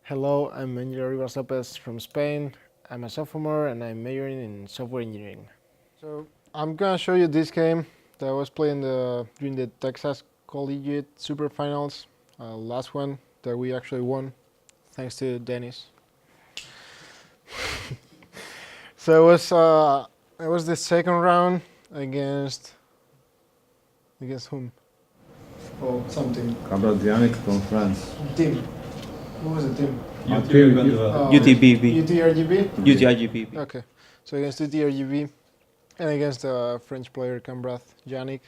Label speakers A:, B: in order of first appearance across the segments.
A: Hello, I'm Angel Arribas from Spain. I'm a sophomore and I'm majoring in software engineering. So I'm gonna show you this game that I was playing during the Texas Collegiate Super Finals, last one that we actually won, thanks to Dennis. So it was the second round against whom? Oh, something.
B: Cabradianic from France.
A: Team. Who was the team?
C: UTBB.
A: UTRGB?
C: UTIGBB.
A: Okay. So against UTRGB and against the French player Cambrath Yannick.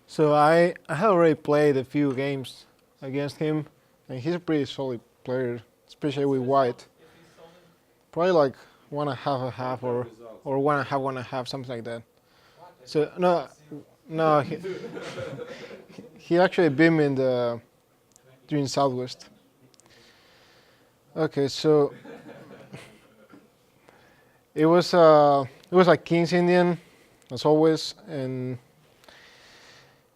A: So I have already played a few games against him, and he's a pretty solid player, especially with white. Probably like one and a half, or one and a half, something like that. So no, he actually beat me during Southwest. Okay, so it was like King's Indian, as always, and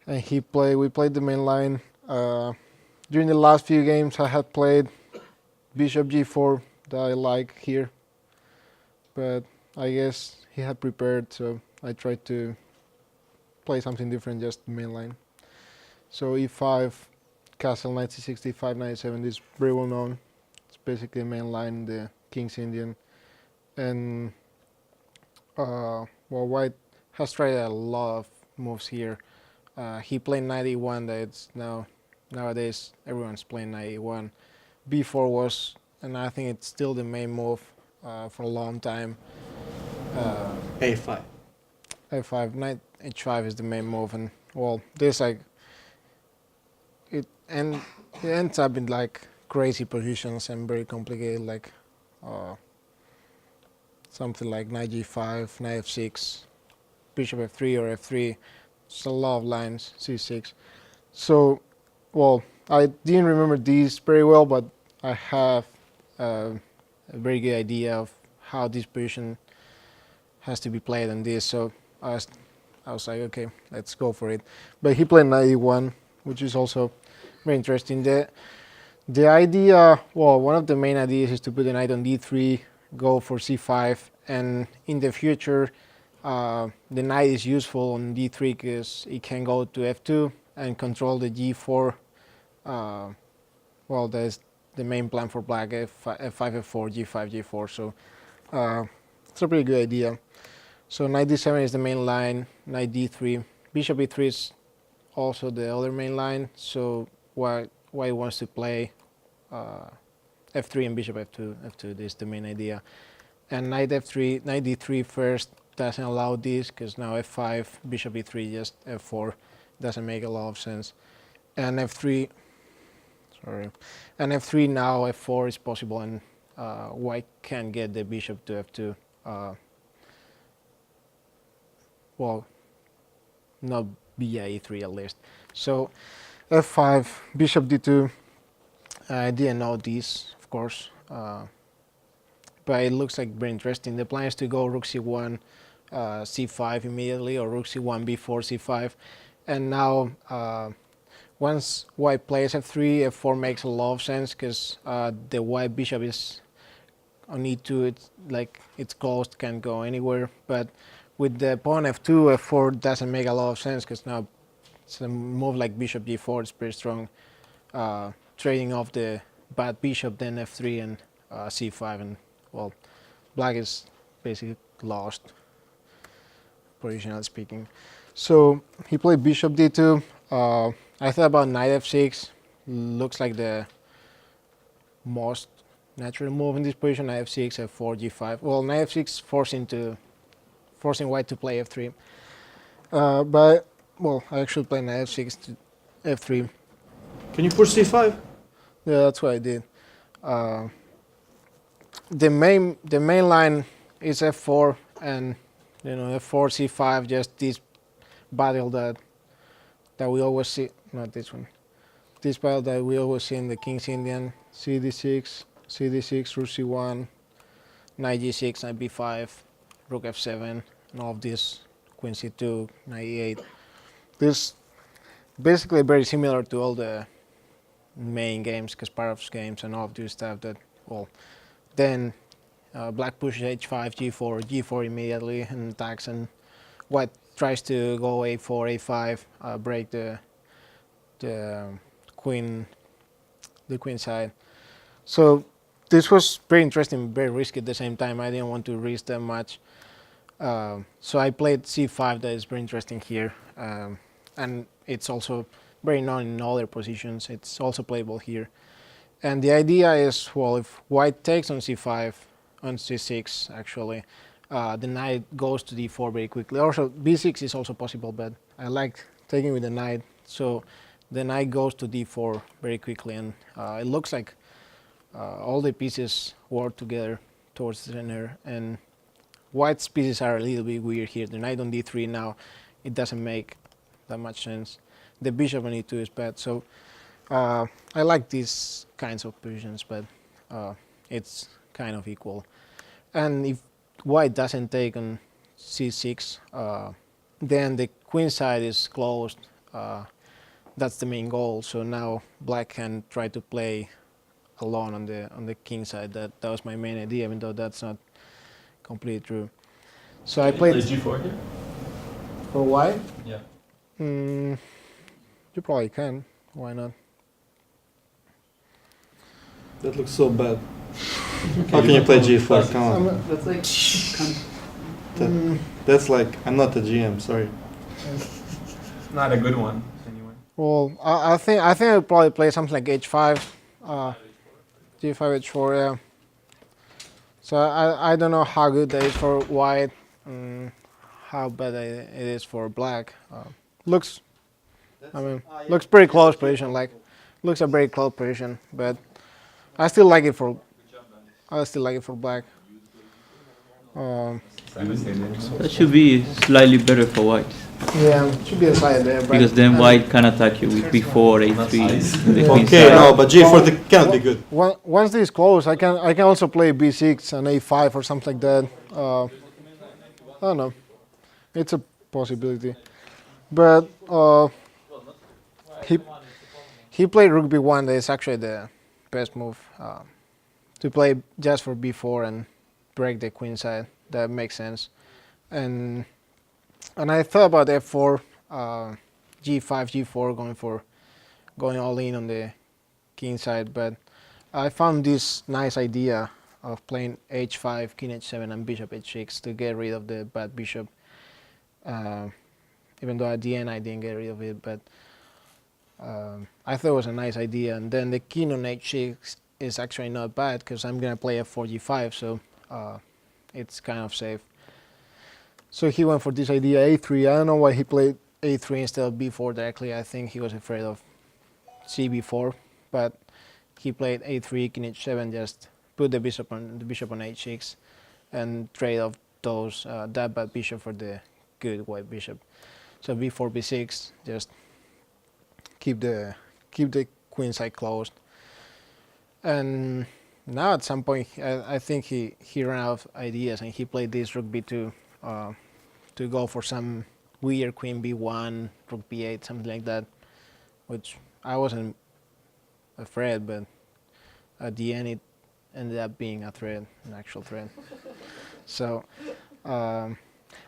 A: we played the main line. During the last few games, I had played Bishop G4 that I like here, but I guess he had prepared, so I tried to play something different, just the main line. So E5, Castle, Knight C6, D5, Knight 7. This is very well known. It's basically the main line, the King's Indian, and White has tried a lot of moves here. He played 91. That's nowadays everyone's playing 91. B4 was, and I think it's still the main move for a long time.
C: A5.
A: A5, Knight H5 is the main move, and there's like it ends up in like crazy positions and very complicated, like something like Knight G5, Knight F6, Bishop F3 or F3. It's a lot of lines, C6. So, I didn't remember these very well, but I have a very good idea of how this position has to be played on this. So I was like, okay, let's go for it. But he played Knight E1, which is also very interesting. The idea, one of the main ideas is to put the knight on D3, go for C5, and in the future, the knight is useful on D3 because it can go to F2 and control the G4. That's the main plan for black: F5, F4, G5, G4. So it's a pretty good idea. So Knight D7 is the main line. Knight D3, Bishop E3 is also the other main line. So White wants to play F3 and Bishop F2. F2 is the main idea. And Knight F3, Knight D3 first doesn't allow this because now F5, Bishop E3, just F4 doesn't make a lot of sense. And F3 now F4 is possible, and White can get the bishop to F2. Not via E3 at least. So F5, Bishop D2. I didn't know this, of course, but it looks like very interesting. The plan is to go Rook C1, C5 immediately, or Rook C1, B4, C5, and now once White plays F3, F4 makes a lot of sense because the White bishop is on E2. It's like it's closed, can't go anywhere. But with the pawn F2, F4 doesn't make a lot of sense because now it's a move like Bishop G4. It's pretty strong, trading off the bad bishop, then F3 and C5, and black is basically lost, positionally speaking. So he played Bishop D2. I thought about Knight F6. Looks like the most natural move in this position. Knight F6, F4, G5. Knight F6 forcing White to play F3. But I actually played Knight F6 to F3.
C: Can you push C5?
A: Yeah, that's what I did. The main line is F4, and F4, C5, just this battle that we always see. Not this one. This battle that we always see in the King's Indian: CD6, CD6, Rook C1, Knight G6, Knight B5, Rook F7, and all of this, Queen C2, Knight E8. This basically very similar to all the main games, Kasparov's games, and all of this stuff that well, then black pushes h5, g4, g4 immediately and attacks, and white tries to go a4, a5, break the queen the queen side. So this was very interesting, very risky at the same time. I didn't want to risk that much. So I played c5, that is very interesting here. And it's also very known in other positions. It's also playable here. And the idea is, well, if white takes on c5, on c6 actually, the knight goes to d4 very quickly. Also, b6 is also possible, but I like taking with the knight. So the knight goes to d4 very quickly, and it looks like all the pieces work together towards the center, and white's pieces are a little bit weird here. The knight on d3 now, it doesn't make that much sense. The bishop on e2 is bad, so I like these kinds of positions, but it's kind of equal. And if white doesn't take on c6, then the queen side is closed. That's the main goal. So now black can try to play alone on the king side. That was my main idea, even though that's not completely true. So I played
D: g4 here.
A: for white.
D: Yeah.
A: You probably can. Why not?
C: That looks so bad. How can you play g4? Come on.
E: That's like
C: That's like, I'm not a GM, sorry.
D: Not a good one, anyway.
A: Well, I think I'll probably play something like h5, g5, h4. Yeah. So I don't know how good that is for white, how bad it is for black. Looks pretty close position. Like, looks a very close position, but I still like it for black.
F: That should be slightly better for white.
A: Yeah, should be a side there. But
F: Because then white can attack you with b4, a3. the queen
C: Okay,
F: side.
C: no, but g4 can't be good.
A: Once this close, I can also play b6 and a5 or something like that. I don't know. It's a possibility. But he played rook b1. That is actually the best move to play just for b4 and break the queen side. That makes sense. And I thought about f4, g5, g4, going all in on the king side, but I found this nice idea of playing h5, king h7, and bishop h6 to get rid of the bad bishop. Even though at the end I didn't get rid of it, but I thought it was a nice idea. And then the king on h6 is actually not bad because I'm gonna play f4, g5, so it's kind of safe. So he went for this idea a3. I don't know why he played a3 instead of b4 directly. I think he was afraid of cb4, but he played a3, king h7, just put the bishop on h6 and trade off those that bad bishop for the good white bishop. So b4, b6, just keep the queen side closed. And now at some point I think he ran out of ideas and he played this rook b2 to go for some weird queen b1, rook b8, something like that, which I wasn't afraid, but at the end it ended up being a threat, an actual threat. So now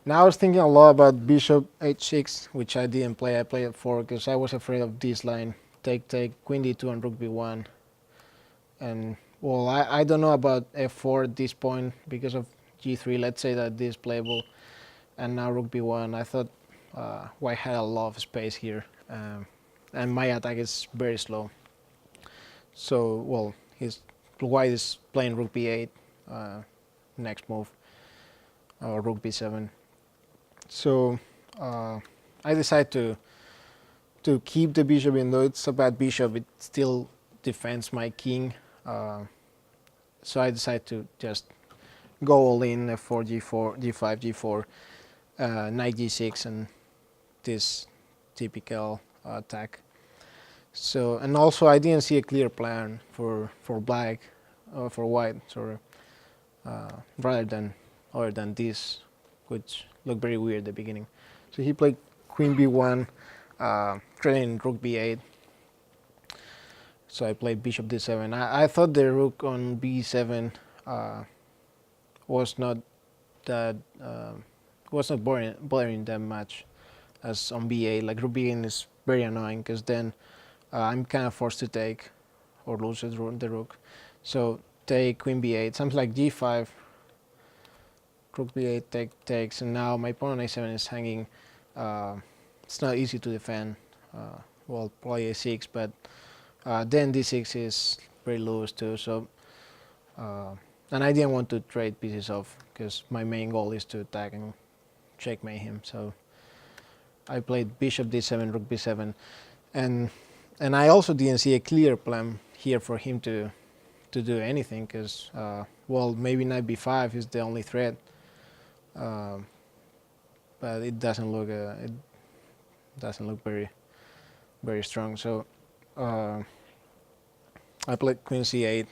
A: I was thinking a lot about bishop h6, which I didn't play. I played f4 because I was afraid of this line, take, queen d2 and rook b1. And well, I don't know about f4 at this point because of g3. Let's say that this is playable, and now rook b1. I thought white had a lot of space here, and my attack is very slow. So well, white is playing rook b8, next move, rook b7. So I decided to keep the bishop, even though it's a bad bishop, it still defends my king. So I decided to just go all in, f4, g4, g5, g4, knight g6, and this typical attack. So, and also I didn't see a clear plan for black, for white, sorry, other than this, which looked very weird at the beginning. So he played queen b1, trading rook b8. So I played bishop d7. I thought the rook on b7 was not that bothering them much as on b8. Like rook b8 is very annoying because then I'm kind of forced to take or lose the rook. So take queen b8, something like g5, rook b8 takes, and now my pawn on a7 is hanging. It's not easy to defend. Well, play a6, but then d6 is very loose too. So, and I didn't want to trade pieces off because my main goal is to attack and checkmate him. So I played bishop d7, rook b7, and I also didn't see a clear plan here for him to do anything because well, maybe knight b5 is the only threat, but it doesn't look very strong. So I played queen c8,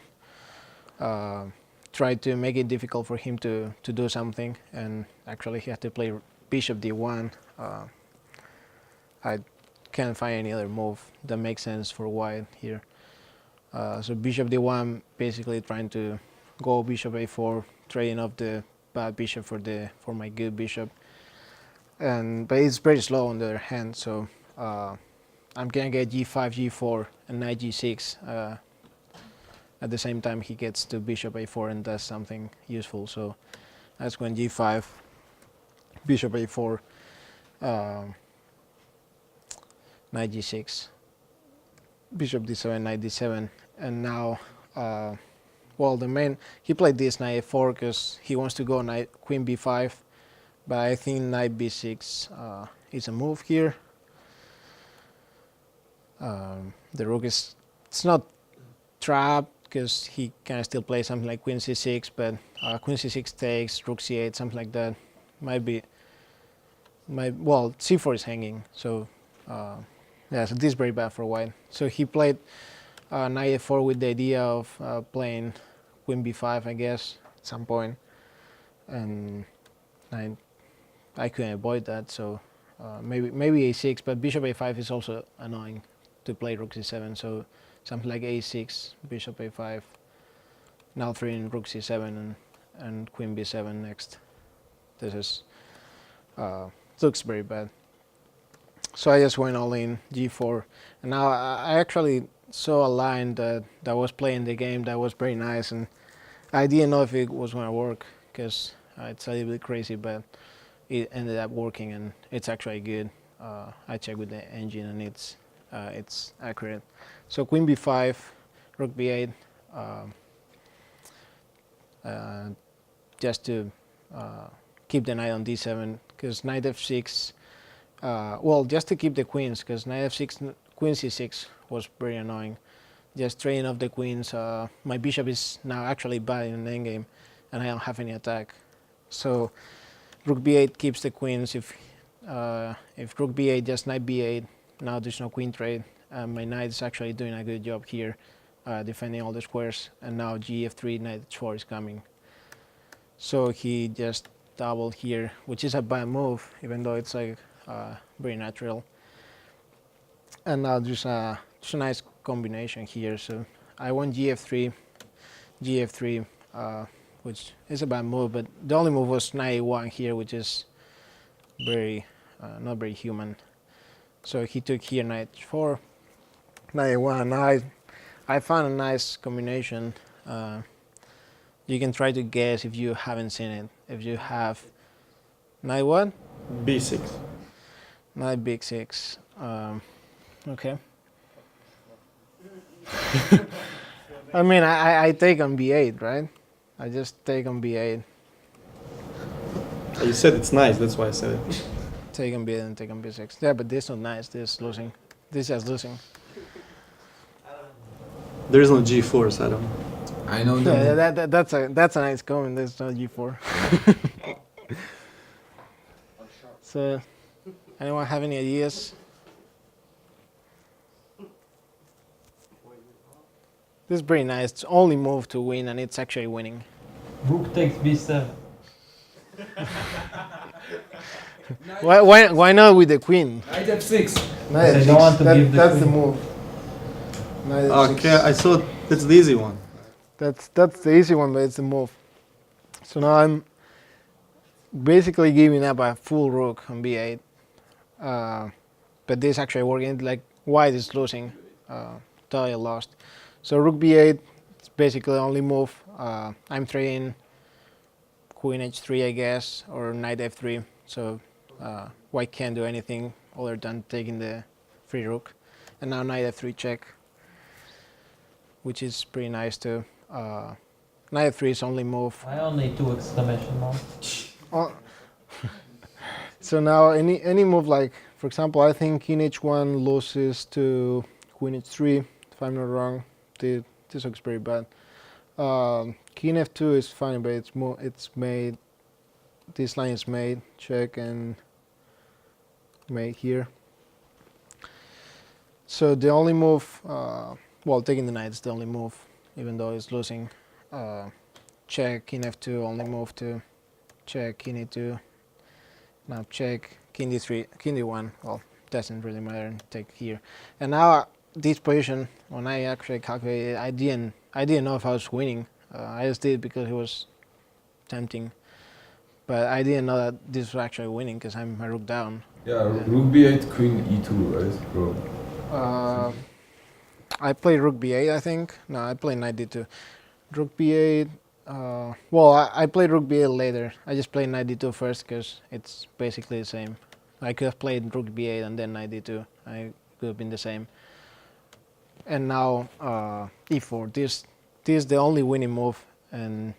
A: tried to make it difficult for him to do something, and actually he had to play bishop d1. I can't find any other move that makes sense for white here. So bishop d1, basically trying to go bishop a4, trading off the bad bishop for my good bishop. But it's very slow on the other hand, so I'm gonna get g5, g4, and knight g6. At the same time, he gets to bishop a4 and does something useful. So that's when g5, bishop a4, knight g6, bishop d7, knight d7, and now, well, he played this knight a4 because he wants to go queen b5, but I think knight b6 is a move here. The rook it's not trapped because he can still play something like queen c6, but queen c6 takes, rook c8, something like that. Well, c4 is hanging, so yeah, so this is very bad for white. So he played knight a4 with the idea of playing queen b5, I guess, at some point, and I couldn't avoid that. So maybe a6, but bishop a5 is also annoying to play rook c7. So something like a6, bishop a5, now threatening rook c7 and queen b7 next. This is looks very bad. So I just went all in, g4, and now I actually saw a line that was playing the game that was very nice, and I didn't know if it was going to work because it's a little bit crazy, but it ended up working, and it's actually good. I checked with the engine, and it's accurate. So queen b5, rook b8, just to keep the knight on d7, because knight f6, well, just to keep the queens, because knight f6, queen c6 was very annoying. Just trading off the queens. My bishop is now actually bad in the endgame, and I don't have any attack. So rook b8 keeps the queens. If rook b8, just knight b8, now there's no queen trade. My knight is actually doing a good job here, defending all the squares. And now gf3, knight h4 is coming. So he just doubled here, which is a bad move, even though it's like very natural. And now there's a nice combination here. So I won gf3, which is a bad move, but the only move was knight a1 here, which is very not very human. So he took here knight h4, knight a1. Now I found a nice combination. You can try to guess if you haven't seen it. If you have knight what?
C: b6.
A: Knight b6. Okay. I mean, I take on b8, right? I just take on b8.
C: You said it's nice, that's why I said it.
A: Take on b8 and take on b6. Yeah, but this is not nice. This is losing. This is just losing.
C: There is no g4, so I don't know.
B: I know
A: Yeah, that's a nice comment. There's no g4. So, anyone have any ideas? This is very nice. It's only move to win, and it's actually winning.
F: Rook takes b7.
A: Why not with the queen?
B: Knight f6.
A: Knight
F: They
A: f6.
F: don't want to give the
A: That's the
F: queen.
A: move. Knight
C: Okay,
A: f6.
C: I thought that's the easy one.
A: That's the easy one, but it's the move. So now I'm basically giving up a full rook on b8. But this actually working. Like white is losing, totally lost. So rook b8. It's basically the only move. I'm trading queen h3, I guess, or knight f3. So white can't do anything other than taking the free rook. And now knight f3 check, which is pretty nice too. Knight f3 is only move.
E: Why only 2 exclamation marks?
A: Oh. So now any move, like for example, I think king h1 loses to queen h3, if I'm not wrong. This looks pretty bad. King f2 is fine, but it's made. This line is made. Check and made here. So the only move, well, taking the knight is the only move, even though it's losing. Check king f2, only move to check king e2. Now check king d3, king d1. Well, doesn't really matter. Take here, and now this position. When I actually calculated, I didn't know if I was winning. I just did it because it was tempting, but I didn't know that this was actually winning because I'm a rook down.
G: Yeah, rook b8, queen e2, right, bro?
A: I played rook b8, I think. No, I played knight d2. Rook b8. Well, I played rook b8 later. I just played knight d2 first because it's basically the same. I could have played rook b8 and then knight d2. I could have been the same. And now e4. This is the only winning move, and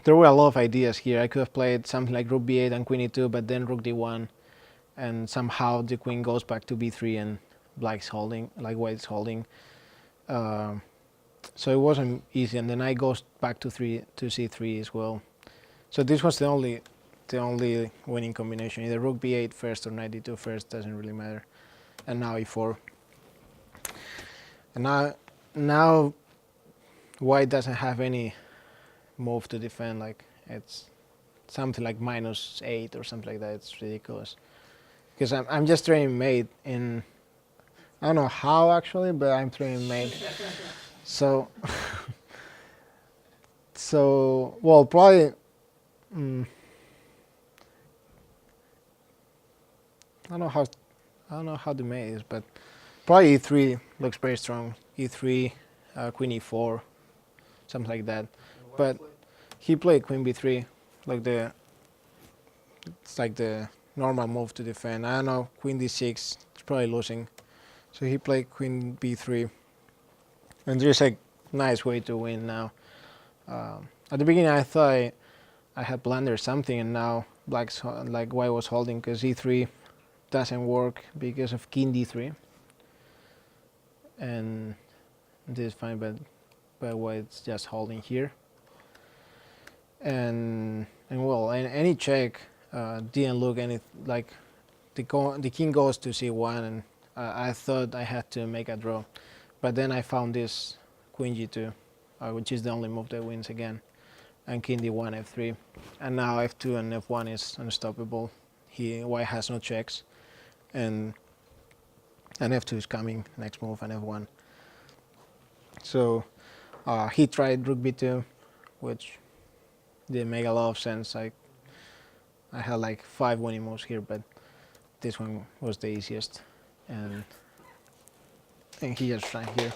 A: there were a lot of ideas here. I could have played something like rook b8 and queen e2, but then rook d1, and somehow the queen goes back to b3 and black's holding, like white's holding. So it wasn't easy, and then knight goes back to c3 as well. So this was the only winning combination. Either rook b8 first or knight d2 first, doesn't really matter. And now e4. And now white doesn't have any move to defend. Like it's something like -8 or something like that. It's ridiculous. Because I'm just trading mate in. I don't know how actually, but I'm trading mate. So, well, probably. I don't know how the mate is, but probably e3 looks very strong. E3, queen e4, something like that. But he played queen b3, like it's like the normal move to defend. I don't know, queen d6, it's probably losing. So he played queen b3. And there's a nice way to win now. At the beginning I thought I had blundered something, and now white was holding because e3 doesn't work because of king d3. And this is fine, but white's just holding here. And well, any check didn't look any like the king goes to c1, and I thought I had to make a draw. But then I found this queen g2, which is the only move that wins again, and king d1, f3, and now f2 and f1 is unstoppable. White has no checks, and f2 is coming next move, and f1. So he tried rook b2, which didn't make a lot of sense. I had like 5 winning moves here, but this one was the easiest, and he just tried here.